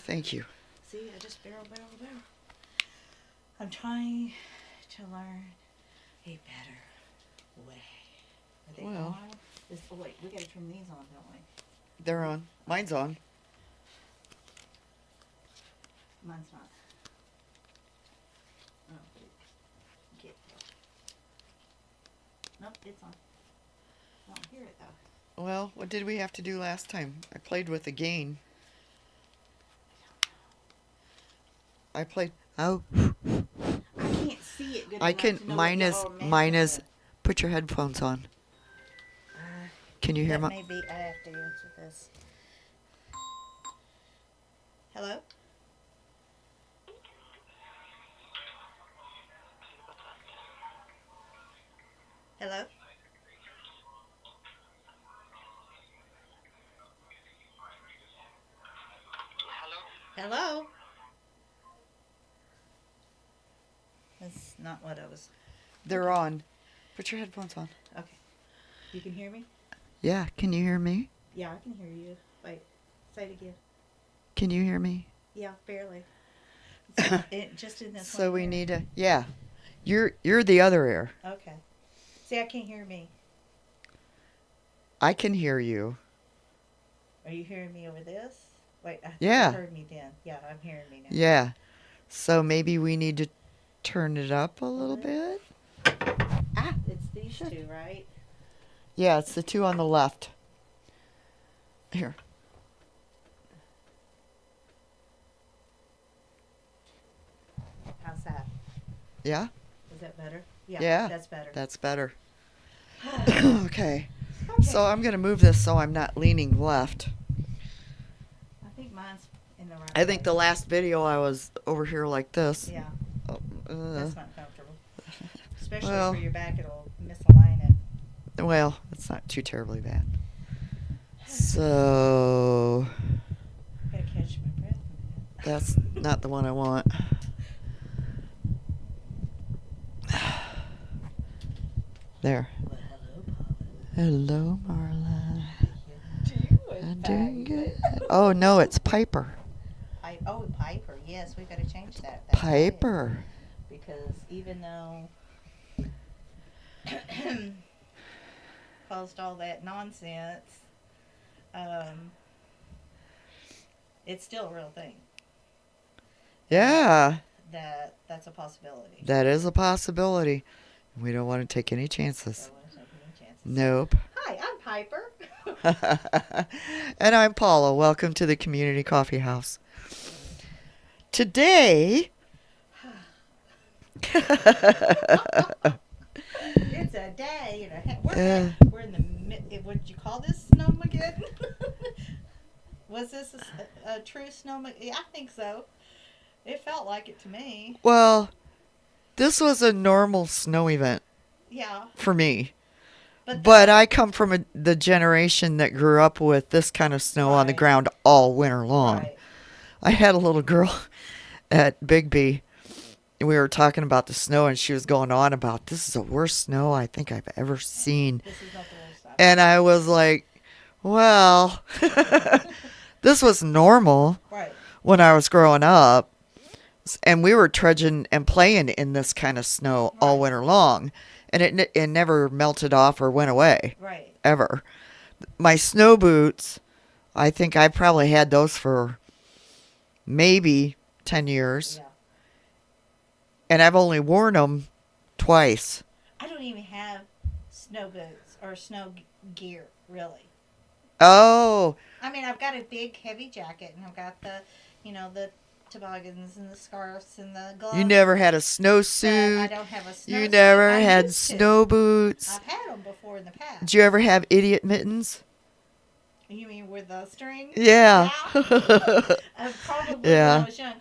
thank you. See, I just barrel. I'm trying to learn a better way. Are they Well. on? Oh, wait, we gotta turn these on, don't we? They're on. Mine's on. Mine's not. Oh, get Nope, it's on. I don't hear it though. Well, what did we have to do last time? I played with the gain. I played. Oh. I can't see it good I enough can. to know Mine what is. y'all are Mine messing is. with. Put your headphones on. Can you hear That my? may be. I have to answer this. Hello? Hello? Hello? That's not what I was. They're on. Put your headphones on. Okay. You can hear me? Yeah. Can you hear me? Yeah, I can hear you. Wait. Say it again. Can you hear me? Yeah, barely. Just in this So one we ear. need to. Yeah. You're the other ear. Okay. See, I can't hear me. I can hear you. Are you hearing me over this? Wait, I think Yeah. you heard me then. Yeah, I'm hearing me now. Yeah. So maybe we need to turn it up a little bit. Ah, it's these two, right? Yeah, it's the two on the left. Here. How's that? Yeah? Is that better? Yeah. That's better. That's better. Okay. So I'm going to move this so I'm not leaning left. I think mine's in the right I think the place. last video I was over here like this. Yeah, Oh, that's not comfortable. Especially well. for your back, it'll misalign it. Well, it's not too terribly bad. So Gotta catch my breath a minute. that's not the one I want. There. Well, hello, Paula. Hello, Marla. I'm doing Doing good. Oh, no, it's Piper. Piper. Yes, we've got to change that. That's Piper. right. Because even though caused all that nonsense, it's still a real thing. Yeah, That's a possibility. that is a possibility. We don't want to take any chances. Don't want to take any chances. Nope. Hi, I'm Piper. And I'm Paula. Welcome to the Community Coffee House. Today, It's a day and a half. We're in the what did you call this snowmageddon? Was this a true snowmageddon? Yeah, I think so. It felt like it to me. well, this was a normal snow event Yeah. for me. But I come from the generation that grew up with this kind of snow on the Right. ground all winter long. Right. I had a little girl at Bigby, and we were talking about the snow, and she was going on about, this is the worst snow I think I've ever seen. This is not the worst time. And I was like, well, this was normal Right. when I was growing up. And we were trudging and playing in this kind of snow all Right. winter long. And it never melted off or went away, Right. ever. My snow boots, I think I probably had those for maybe 10 years. Yeah. And I've only worn them twice. I don't even have snow boots or snow gear, really. Oh, I mean, I've got a big, heavy jacket, and I've got the toboggans and the scarves and the gloves. you never had a but I snowsuit. don't have a snowsuit. You never I had used to. snow boots. I've had them before in the past. Did you ever have idiot mittens? You mean with the string? Yeah. Probably Yeah. when I was young.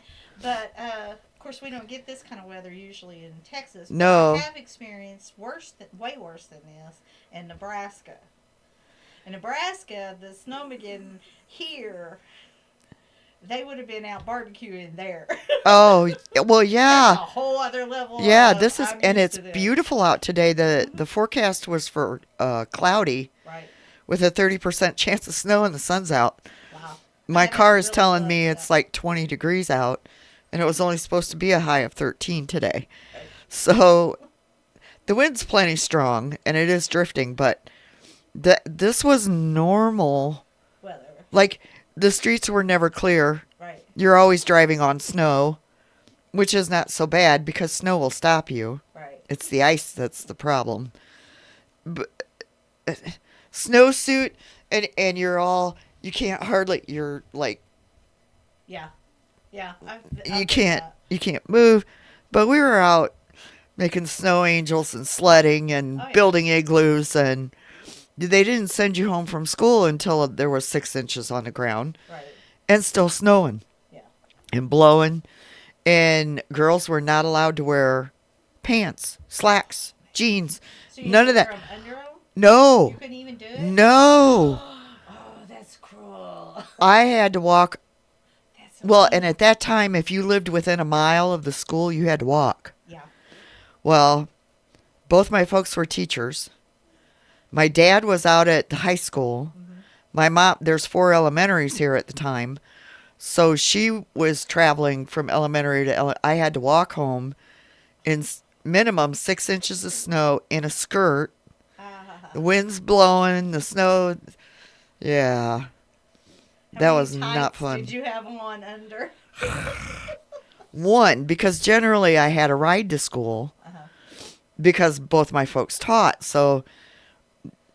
But, of course, we don't get this kind of weather usually in Texas. But No. I have experienced way worse than this in Nebraska. In Nebraska, the snowmageddon here, they would have been out barbecuing there. Oh, well, That's yeah. a whole other level. Yeah, of, this is, I'm and used it's to this. beautiful out today. The forecast was for cloudy Right. with a 30% chance of snow, and the sun's out. Wow. I my haven't car is really telling looked. me it's like 20 degrees out, and it was only supposed to be a high of 13 today. Right. So the wind's plenty strong, and it is drifting, but this was normal. Weather. Like, the streets were never clear. Right. You're always driving on snow, which is not so bad because snow will stop you. Right. It's the ice that's the problem. But snowsuit, and you can't hardly, you're like, Yeah. Yeah. you I've been can't that. you can't move. But we were out making snow angels and sledding and Oh yeah. building igloos, and they didn't send you home from school until there was 6 inches on the ground Right. and still snowing Yeah. and blowing. And girls were not allowed to wear pants, slacks, jeans, So you none had of to wear that. them under them? You No, couldn't even do it? no. Oh, that's cruel. I had to walk. That's so Well, and evil. at that time, if you lived within a mile of the school, you had to walk. Yeah. Well, both my folks were teachers. My dad was out at the high school. Mm-hmm. My mom, there's 4 elementaries here at the time. So she was traveling from elementary to I had to walk home in minimum 6 inches of snow in a skirt. The wind's blowing, the snow. Yeah, How that many was not tights fun. did you have on under? One, because generally I had a ride to school Uh-huh. because both my folks taught. So,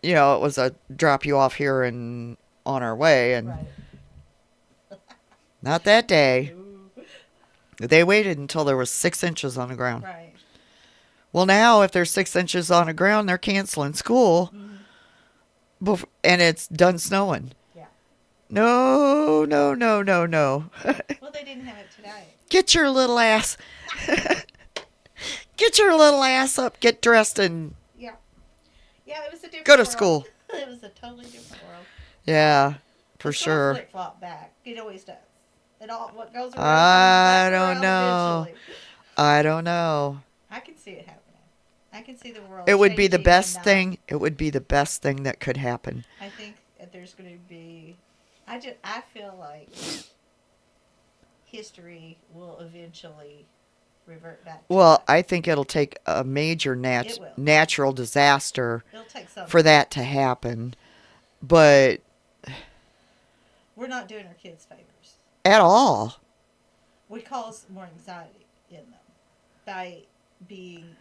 it was a drop you off here and on our way. And Right. not that day. Ooh. They waited until there was 6 inches on the ground. Right. Well, now if there's 6 inches on the ground, they're canceling school, and it's done snowing. Yeah. No, no, no, no, no. Well, they didn't have it today. Get your little ass, get your little ass up, get dressed, and Yeah. Yeah, it was a different go to world. school. It was a totally different world. Yeah, for It's gonna sure. flip flop back. It always does. It all what goes around I comes back don't around know. eventually. I don't know. I can see it happening. I can see the world It would be the changing best enough. thing. It would be the best thing that could happen. I think that there's going to be. I feel like history will eventually revert back. To Well, that. I think it'll take a major It will. natural disaster It'll take something. for that to happen. But We're not doing our kids favors. at all. We cause more anxiety in them by being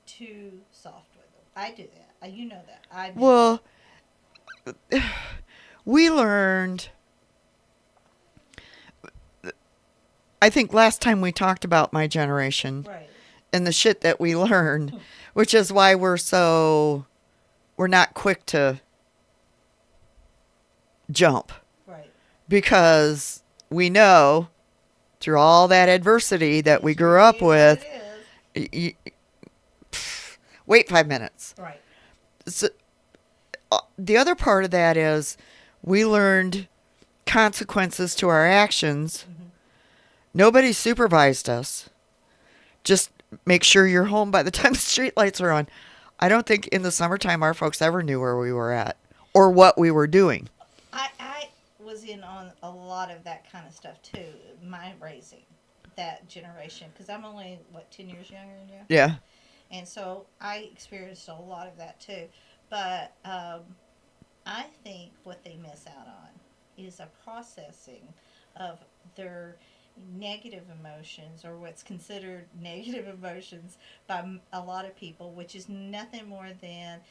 too soft with them. I do that. You know that. I Well, we learned. I think last time we talked about my generation right. and the shit that we learned, which is why we're not quick to jump, Right. because we know through all that adversity that we grew up It is what with. it is. Wait 5 minutes. Right. So, the other part of that is we learned consequences to our actions. Mm-hmm. Nobody supervised us. Just make sure you're home by the time the street lights are on. I don't think in the summertime our folks ever knew where we were at or what we were doing. I was in on a lot of that kind of stuff too. My raising, that generation, because I'm only 10 years younger than you, Yeah. and so I experienced a lot of that too. But I think what they miss out on is a processing of their negative emotions, or what's considered negative emotions by a lot of people, which is nothing more than,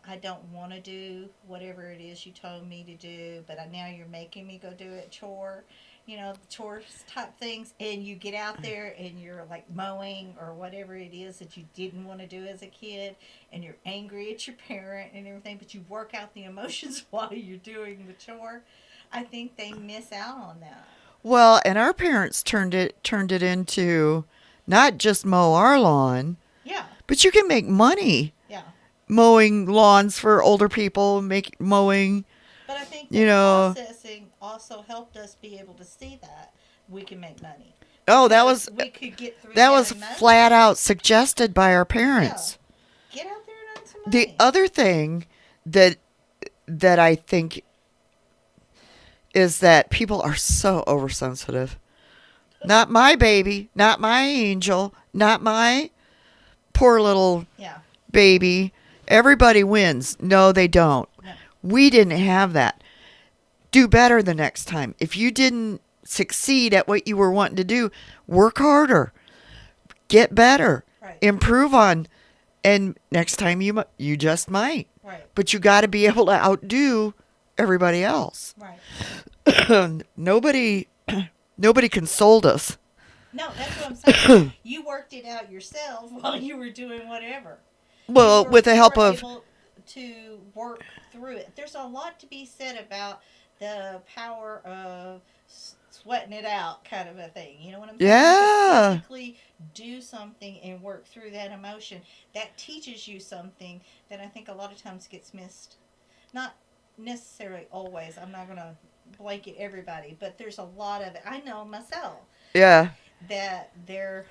I don't want to do whatever it is you told me to do, but now you're making me go do it, chores type things, and you get out there and you're like mowing or whatever it is that you didn't want to do as a kid, and you're angry at your parent and everything, but you work out the emotions while you're doing the chore. I think they miss out on that. Well, and our parents turned it into not just mow our lawn, Yeah, but you can make money yeah. mowing lawns for older people, mowing. But I think You the know- processing also helped us be able to see that we can make money. Oh, Because we could get through that was emotion. flat out suggested by our parents. Get out there and earn some money. The other thing that I think is that people are so oversensitive. Not my baby, not my angel, not my poor little Yeah. baby. Everybody wins. No, they don't. No. We didn't have that. Do better the next time. If you didn't succeed at what you were wanting to do, work harder. Get better. Right. Improve on, and next time you just might. Right. But you got to be able to outdo everybody else. Right. nobody nobody consoled us. No, that's what I'm saying. You worked it out yourself while you were doing whatever. Well, with the help of able to work through it. There's a lot to be said about the power of sweating it out, kind of a thing. You know what I'm saying? Yeah. To physically do something and work through that emotion. That teaches you something that I think a lot of times gets missed. Not necessarily always. I'm not going to blanket everybody, but there's a lot of it. I know myself yeah. that there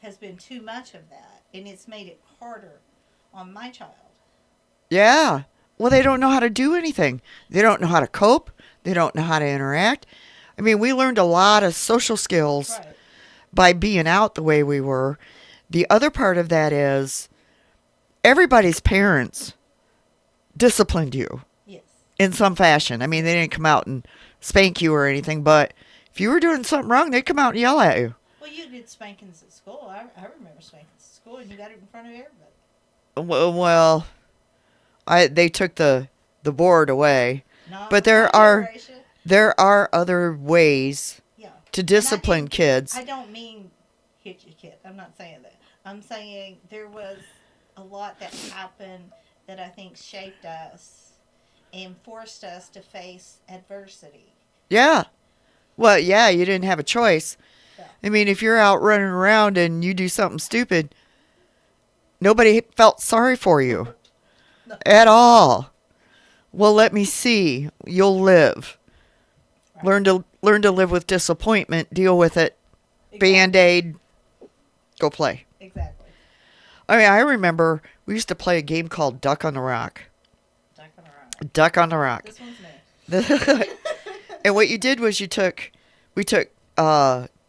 has been too much of that, and it's made it harder on my child. Yeah. Well, they don't know how to do anything. They don't know how to cope. They don't know how to interact. I mean, we learned a lot of social skills Right. by being out the way we were. The other part of that is everybody's parents disciplined you Yes. in some fashion. I mean, they didn't come out and spank you or anything, but if you were doing something wrong, they'd come out and yell at you. Well, you did spankings at school. I remember spankings at school, and you got it in front of everybody. Well, they took the board away, Not but with my generation. there are other ways Yeah. to discipline kids. I don't mean hit your kid. I'm not saying that. I'm saying there was a lot that happened that I think shaped us and forced us to face adversity. Yeah. Well, yeah, you didn't have a choice. Yeah. I mean, if you're out running around and you do something stupid, nobody felt sorry for you No. at all. Well, let me see. You'll live. Right. Learn to live with disappointment, deal with it. Exactly. Band-aid, go play. Exactly. I mean, I remember we used to play a game called Duck on the Rock. Duck on a rock. Duck on the Rock. This one's me. And what you did was we took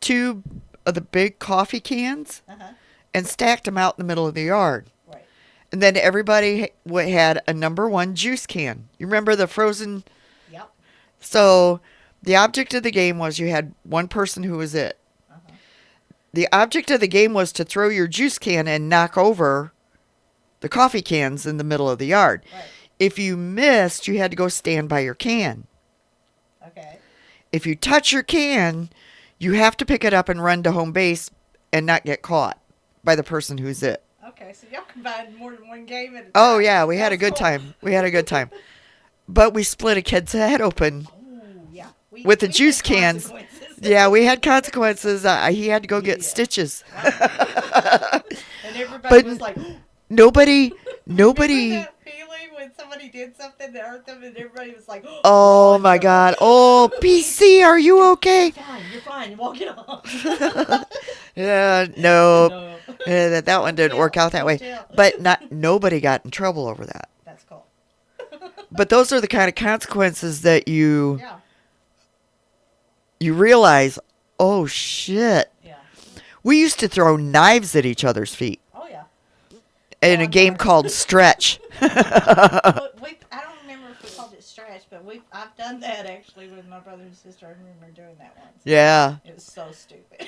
two of the big coffee cans Uh-huh. and stacked them out in the middle of the yard. Right. And then everybody had a number one juice can. You remember the frozen? Yep. So the object of the game was you had one person who was it. Uh-huh. The object of the game was to throw your juice can and knock over the coffee cans in the middle of the yard. Right. If you missed, you had to go stand by your can. Okay. If you touch your can, you have to pick it up and run to home base and not get caught by the person who's it. Okay, so y'all combined more than one game at a time. Oh, yeah, we had a That's good cool. time. We had a good time. But we split a kid's head open Oh, yeah. with the We juice had cans. consequences. Yeah, we had consequences. He had to go get Yeah. stitches. And everybody But was like, Nobody. remember that feeling when somebody did something to hurt them and everybody was like, Oh, my God. Oh, PC, are you okay? You're fine, walk it off. Yeah, no. No. That one didn't work out that way. Still. But nobody got in trouble over that. That's cool. But those are the kind of consequences that you Yeah, realize, oh shit. yeah. We used to throw knives at each other's feet Oh, yeah. in Oh, a game Lord. called Stretch. But I don't remember if we called it stretch, but I've done that actually with my brother and sister. I remember doing that once. Yeah. It was so stupid.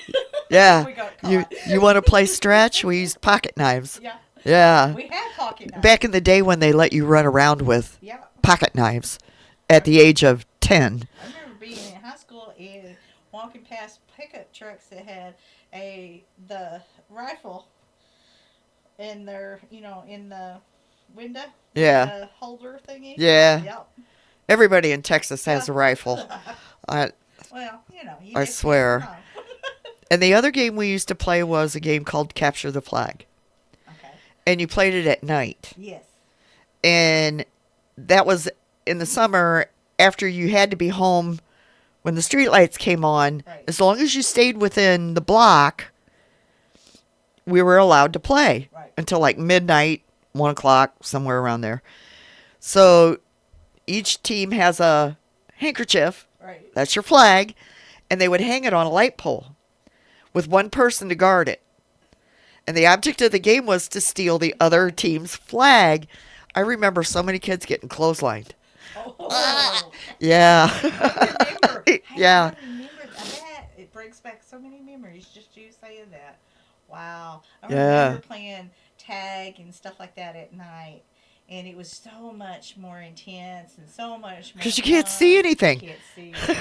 Yeah. We got You caught. want to play Stretch? We used pocket knives. Yeah. Yeah. We had pocket knives. Back in the day when they let you run around with Yeah. pocket knives at the age of 10. I remember being in high school and walking past pickup trucks that had the rifle in their, in the window. Yeah. The holder thingy. Yeah. Yep. Everybody in Texas has a rifle. Well, you I just swear. never know. And the other game we used to play was a game called Capture the Flag. Okay. And you played it at night. Yes. And that was in the summer after you had to be home when the streetlights came on. Right. As long as you stayed within the block, we were allowed to play Right. until like midnight, 1 o'clock, somewhere around there. So each team has a handkerchief. Right. That's your flag. And they would hang it on a light pole with one person to guard it. And the object of the game was to steal the other team's flag. I remember so many kids getting clotheslined. Oh. Yeah. I remember. Hey, Yeah. I remember that. It brings back so many memories just you saying that. Wow. I Yeah. remember playing tag and stuff like that at night. And it was so much more intense and so much more Because you can't see fun. You anything. can't see and plus,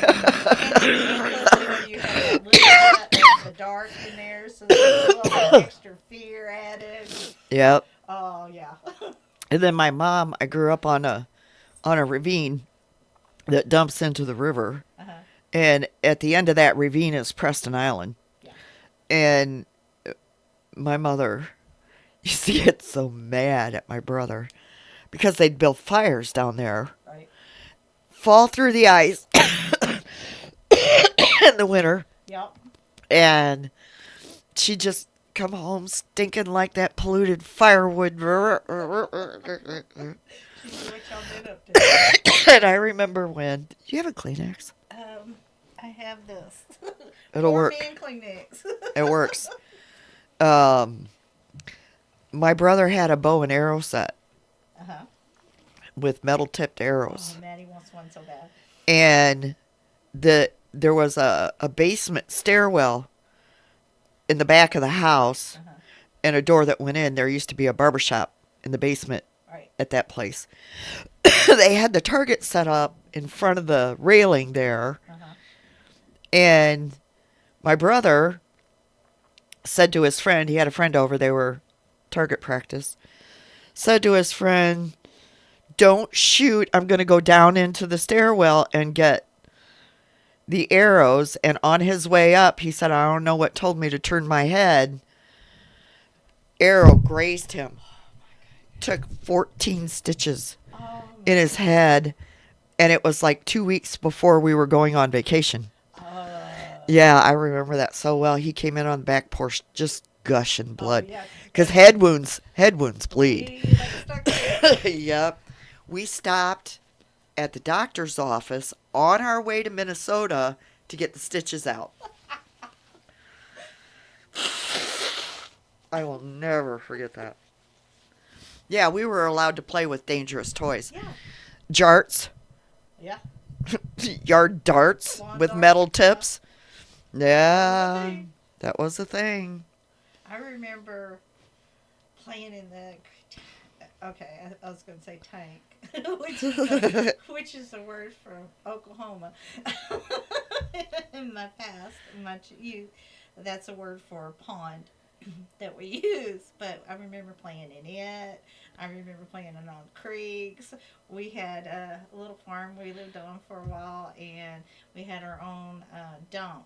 you have that little bit of the dark in there, so there's a little extra fear added. Yep. Oh, yeah. And then my mom, I grew up on a ravine that dumps into the river. Uh-huh. And at the end of that ravine is Preston Island. Yeah. And my mother used to get so mad at my brother because they'd build fires down there, Right. fall through the ice in the winter, Yep. and she'd just come home stinking like that polluted firewood. She knew what y'all been up to. And I remember when. Do you have a Kleenex? I have this. It'll Pour work. me in Kleenex. It works. My brother had a bow and arrow set Uh-huh. with metal tipped arrows. Oh, Maddie wants one so bad. And there was a basement stairwell in the back of the house Uh-huh. and a door that went in. There used to be a barber shop in the basement Right. at that place. They had the target set up in front of the railing there. Uh-huh. And my brother said to his friend, he had a friend over, they were target practice, said to his friend, "Don't shoot. I'm going to go down into the stairwell and get the arrows." And on his way up, he said, "I don't know what told me to turn my head." Arrow grazed him. Took 14 stitches Oh, in his head. And it was like 2 weeks before we were going on vacation. Yeah, I remember that so well. He came in on the back porch just gushing blood. yeah. Because head wounds bleed. Like stuck there. Yep. We stopped at the doctor's office on our way to Minnesota to get the stitches out. I will never forget that. Yeah, we were allowed to play with dangerous toys. Yeah. Jarts, Yeah. yard darts Lawn with darts, metal yeah. tips. Yeah, thing. that was a thing. I remember playing in the. Okay, I was going to say tank, which is a word from Oklahoma. In my past, in my youth, that's a word for a pond that we use. But I remember playing in it. I remember playing it on creeks. We had a little farm we lived on for a while, and we had our own dump,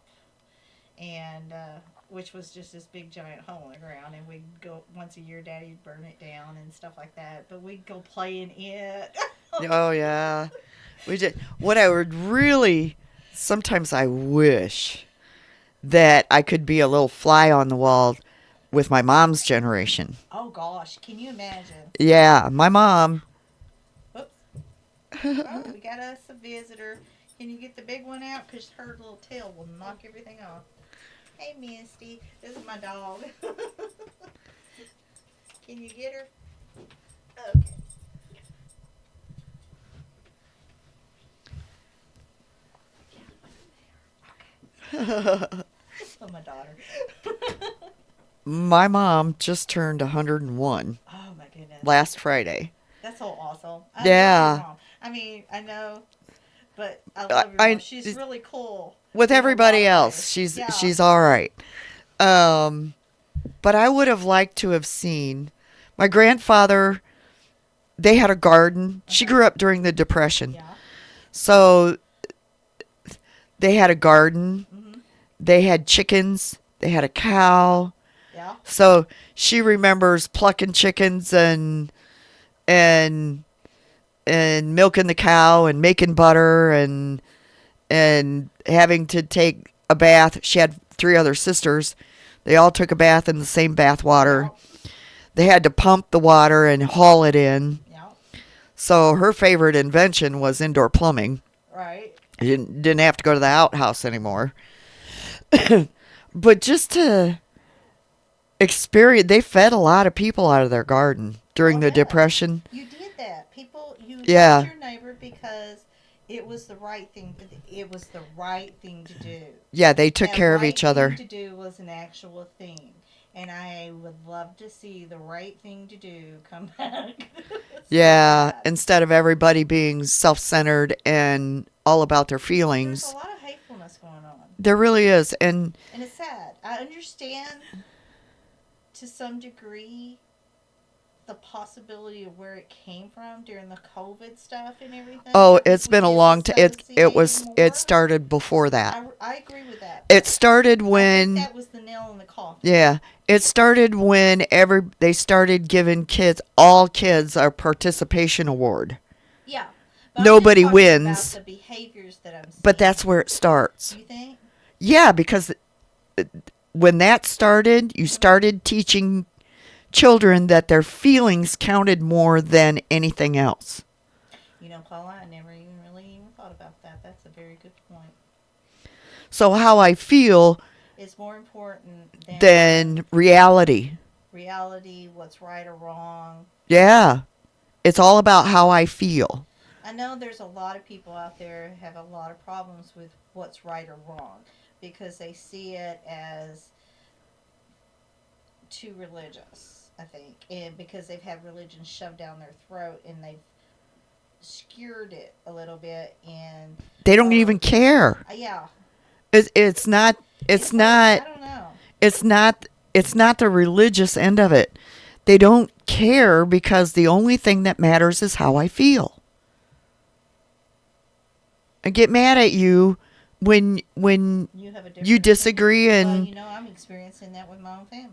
and which was just this big giant hole in the ground, and we'd go once a year. Daddy'd burn it down and stuff like that. But we'd go play in it. Oh yeah, we did. What I would really, sometimes I wish that I could be a little fly on the wall with my mom's generation. Oh gosh, can you imagine? Yeah, my mom. Oops. Oh, we got us a visitor. Can you get the big one out? Because her little tail will knock everything off. Hey, Misty. This is my dog. Can you get her? Okay. Oh, my daughter. My mom just turned 101 Oh, my goodness. last Friday. That's so awesome. I Yeah. love your mom. I mean, I know, but I love your I- mom. She's really cool. With in a everybody lot of else, ways. Yeah. she's all right. But I would have liked to have seen my grandfather. They had a garden. She Okay. grew up during the Depression, Yeah. so they had a garden. Mm-hmm. They had chickens. They had a cow. Yeah. So she remembers plucking chickens and milking the cow and making butter and having to take a bath. She had 3 other sisters. They all took a bath in the same bath water. They had to pump the water and haul it in. Yeah. So her favorite invention was indoor plumbing. Right. You didn't have to go to the outhouse anymore. But just to experience, they fed a lot of people out of their garden during Oh the yeah, Depression. you did that. People, you helped Yeah. your neighbor because it was the right thing. It was the right thing to do. Yeah, they took That care of right each thing other. to do was an actual thing. And I would love to see the right thing to do come back. So Yeah, bad. instead of everybody being self centered and all about their There's a feelings. lot of hatefulness going on. There really is. And And it's sad. I understand to some degree the possibility of where it came from during the COVID stuff and everything. oh, I think it's we been a long time. disassociated It more. started before that. I agree with that, It but started I think when that was the nail in the coffin. yeah, it started when they started giving all kids a participation award. Yeah, but I'm just Nobody talking about wins, the behaviors that I'm but seeing. that's where it starts. You think? Yeah, because when that started, you Mm-hmm. started teaching children that their feelings counted more than anything else. You know, Paula, I never even thought about that. That's a very good point. So how I feel It's more important than than reality. reality, what's right or wrong. Yeah. It's all about how I feel. I know there's a lot of people out there who have a lot of problems with what's right or wrong because they see it as too religious, I think, and because they've had religion shoved down their throat and they've skewered it a little bit and They don't or even care. yeah, It's not it's it's like not I don't know. it's not it's not the religious end of it. They don't care because the only thing that matters is how I feel. I get mad at you when You have a you different opinion. disagree Well, and you know, I'm experiencing that with my own family.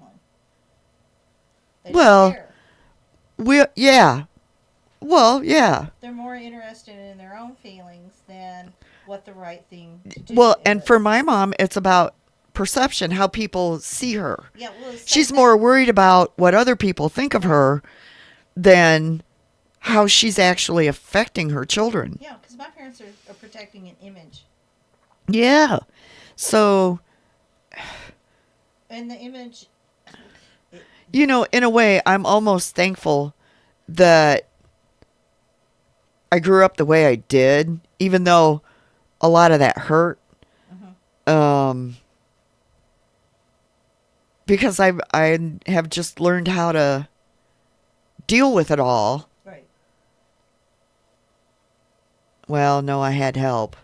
They don't well, care. yeah. Well, yeah. They're more interested in their own feelings than what the right thing to do Well, and for is. my mom, it's about perception, how people see her. Yeah, well, it's the same She's thing. more worried about what other people think of Right. her than how she's actually affecting her children. Yeah, because my parents are protecting an image. Yeah. So, And the image. It, in a way, I'm almost thankful that I grew up the way I did, even though a lot of that hurt. uh-huh. Um, because I have just learned how to deal with it all. Right. Well, no, I had help.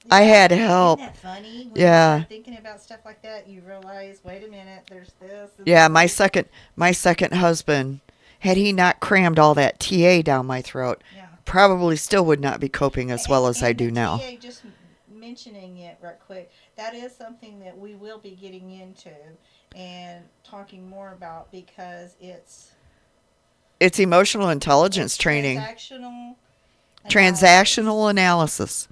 Yeah. I had help. Isn't that funny? When Yeah. you start thinking about stuff like that, you realize, wait a minute, there's this. And Yeah, this. my second husband, had he not crammed all that TA down my throat, Yeah. probably still would not be coping as well as I do the now. TA, just mentioning it right quick, that is something that we will be getting into and talking more about because It's emotional intelligence it's training, transactional analysis. transactional analysis.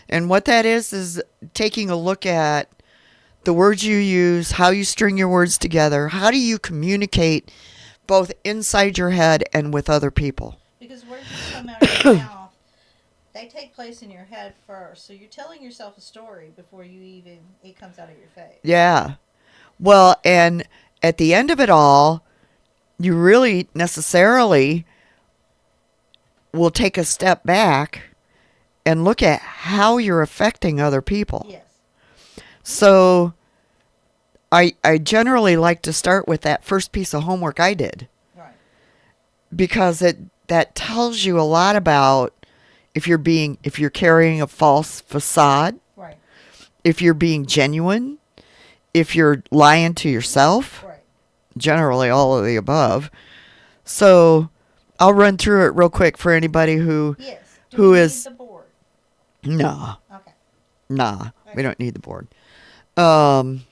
And what that is taking a look at the words you use, how you string your words together, how do you communicate both inside your head and with other people. Because words that come out of your mouth, they take place in your head first. So you're telling yourself a story before it comes out of your face. Yeah. Well, and at the end of it all, you really necessarily will take a step back and look at how you're affecting other people. Yes. So I generally like to start with that first piece of homework I did Right. because that tells you a lot about if you're carrying a false facade, Right. if you're being genuine, if you're lying to yourself, Right. generally all of the above. So I'll run through it real quick for anybody Yes. Do who we is need the board? nah, Okay. nah, we Okay. don't need the board. Um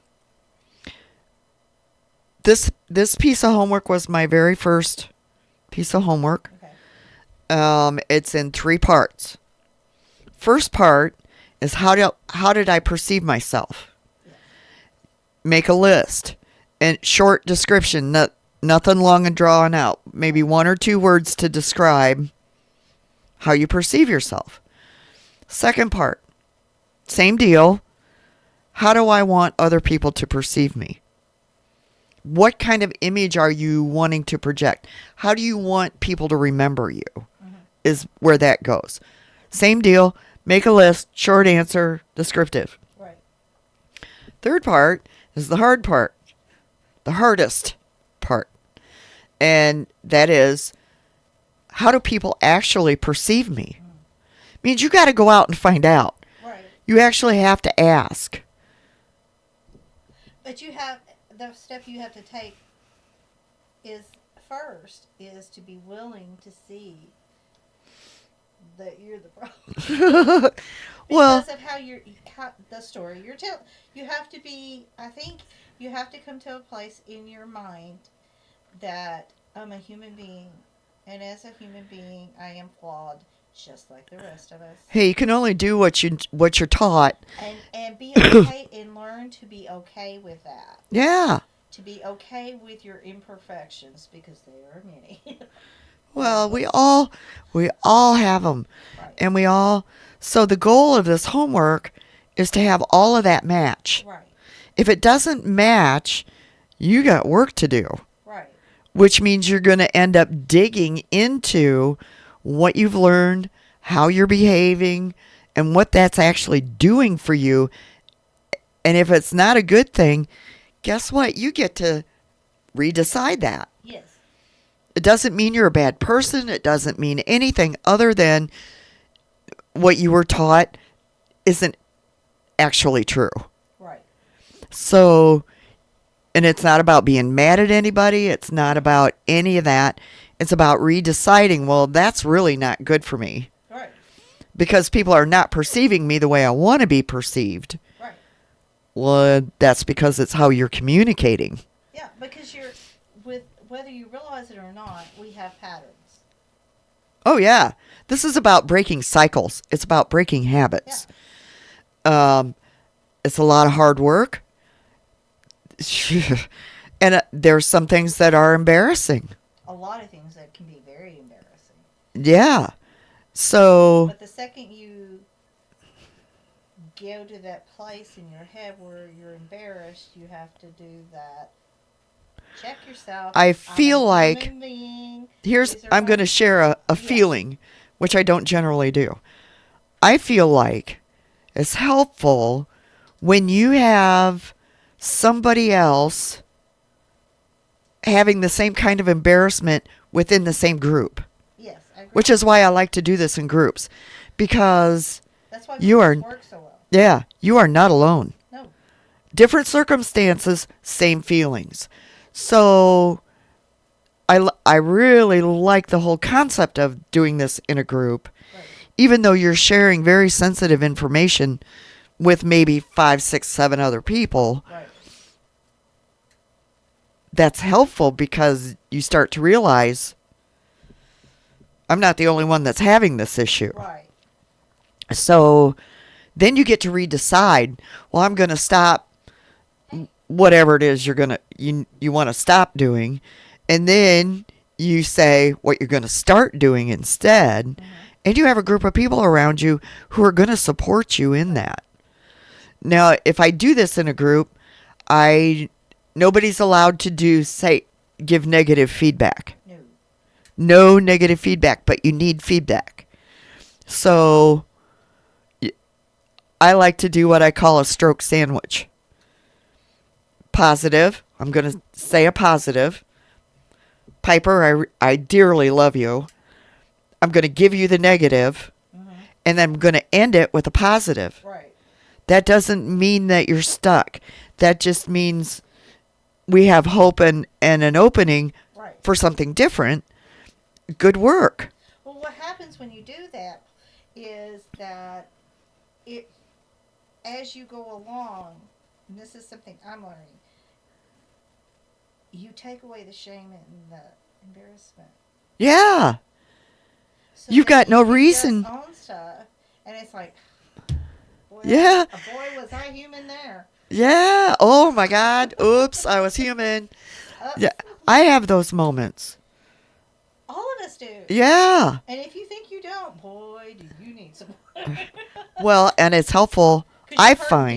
this piece of homework was my very first piece of homework. Okay. It's in 3 parts. First part is how did I perceive myself? Yes. Make a list and short description, nothing long and drawn out. Maybe 1 or 2 words to describe how you perceive yourself. Second part, same deal. How do I want other people to perceive me? What kind of image are you wanting to project? How do you want people to remember you? Mm-hmm. Is where that goes. Same deal. Make a list, short answer, descriptive. Right. Third part is the hard part, the hardest part. And that is, how do people actually perceive me? Means you got to go out and find out. Right. You actually have to ask. But the step you have to take is first is to be willing to see that you're the problem. Well, Because of the story you're telling. You have to be. I think you have to come to a place in your mind that I'm a human being, and as a human being, I am flawed, just like the rest of us. hey, you can only do what you're taught. And be okay and learn to be okay with that. Yeah. To be okay with your imperfections because there are many. Well, we all have them, Right. and so the goal of this homework is to have all of that match. Right. If it doesn't match, you got work to do, Right. which means you're going to end up digging into what you've learned, how you're behaving, and what that's actually doing for you. And if it's not a good thing, guess what? You get to redecide that. Yes. It doesn't mean you're a bad person. It doesn't mean anything other than what you were taught isn't actually true. Right. So, and it's not about being mad at anybody. It's not about any of that. It's about redeciding, well, that's really not good for me. Right. Because people are not perceiving me the way I want to be perceived. Right. Well, that's because it's how you're communicating. Yeah, because whether you realize it or not, we have patterns. Oh, yeah. This is about breaking cycles. It's about breaking habits. It's a lot of hard work. And there's some things that are embarrassing. A lot of things that can be very embarrassing. Yeah. So, But the second you go to that place in your head where you're embarrassed, you have to do that. Check yourself. I feel I'm a like human being. I'm going to share a feeling, which I don't generally do. I feel like it's helpful when you have somebody else having the same kind of embarrassment within the same group, Yes, I agree. which is why I like to do this in groups, because That's why you are, groups work so well. yeah, you are not alone. No. Different circumstances, same feelings. So I really like the whole concept of doing this in a group, Right. even though you're sharing very sensitive information with maybe 5, 6, 7 other people. Right. That's helpful because you start to realize I'm not the only one that's having this issue. Right. So then you get to redecide, well, I'm going to stop whatever it is you want to stop doing, and then you say what you're going to start doing instead, and you have a group of people around you who are going to support you in that. Now, if I do this in a group, nobody's allowed to give negative feedback. No. No negative feedback, but you need feedback. So I like to do what I call a stroke sandwich. Positive. I'm going to say a positive. Piper, I dearly love you. I'm going to give you the negative, and then I'm going to end it with a positive. Right. That doesn't mean that you're stuck. That just means we have hope and an opening Right. for something different. Good work. Well, what happens when you do that is that as you go along, and this is something I'm learning, you take away the shame and the embarrassment. Yeah. So You've then got no you can reason. just own stuff, and it's like, boy, Yeah. boy, was I human there. Yeah. Oh my God. Oops, I was human. Yeah. I have those moments. All of us do. Yeah. And if you think you don't, boy, do you need support. Well, and it's helpful, Because I you heard me find.